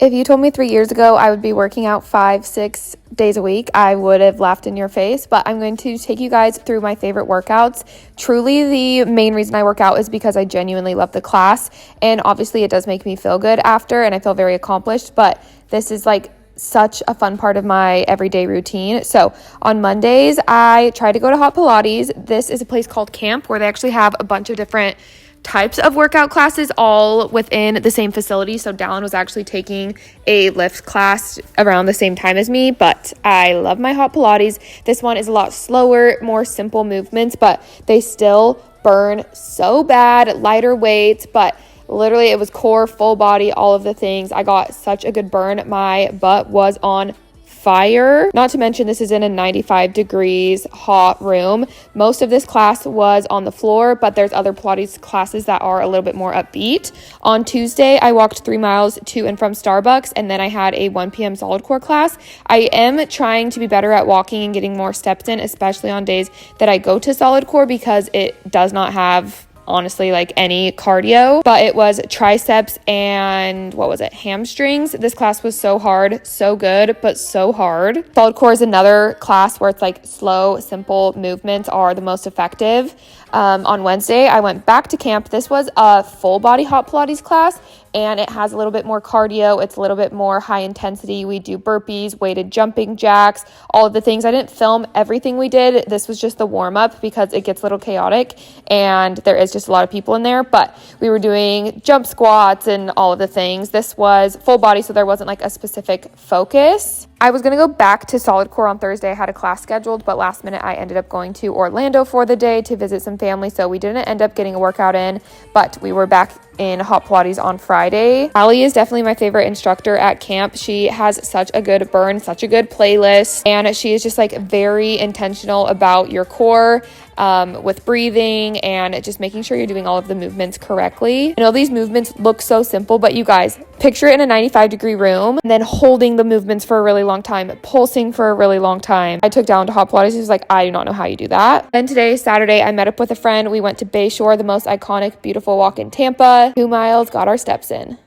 If you told me 3 years ago I would be working out 5, 6 days a week, I would have laughed in your face. But I'm going to take you guys through my favorite workouts. Truly, the main reason I work out is because I genuinely love the class. And obviously, it does make me feel good after, and I feel very accomplished. But this is like such a fun part of my everyday routine. So on Mondays, I try to go to Hot Pilates. This is a place called Camp where they actually have a bunch of different types of workout classes all within the same facility. So Dallin was actually taking a lift class around the same time as me, but I love my Hot Pilates. This one is a lot slower, more simple movements, but they still burn so bad, lighter weights, but literally it was core, full body, all of the things. I got such a good burn. My butt was on fire. Not to mention this is in a 95 degrees hot room. Most of this class was on the floor, but there's other Pilates classes that are a little bit more upbeat. On Tuesday, I walked 3 miles to and from Starbucks, and then I had a 1 p.m. solid core class. I am trying to be better at walking and getting more steps in, especially on days that I go to solid core because it does not have honestly like any cardio, but it was triceps and hamstrings. This class was so hard, so good, but so hard. Solid core is another class where it's like slow, simple movements are the most effective. On Wednesday, I went back to camp. This was a full body Hot Pilates class, and it has a little bit more cardio. It's a little bit more high intensity. We do burpees, weighted jumping jacks, all of the things. I didn't film everything we did. This was just the warm up because it gets a little chaotic and there is just a lot of people in there, but we were doing jump squats and all of the things. This was full body, so there wasn't like a specific focus. I was going to go back to solid core on Thursday. I had a class scheduled, but last minute I ended up going to Orlando for the day to visit some family, so we didn't end up getting a workout in, but we were back in Hot Pilates on Friday. Allie is definitely my favorite instructor at camp. She has such a good burn, such a good playlist, and she is just like very intentional about your core, with breathing and just making sure you're doing all of the movements correctly. I know these movements look so simple, but you guys, picture it in a 95-degree room and then holding the movements for a really long time, pulsing for a really long time. I took down to Hot Pilates. She was like, I do not know how you do that. Then today, Saturday, I met up with a friend. We went to Bayshore, the most iconic, beautiful walk in Tampa. 2 miles, got our steps in.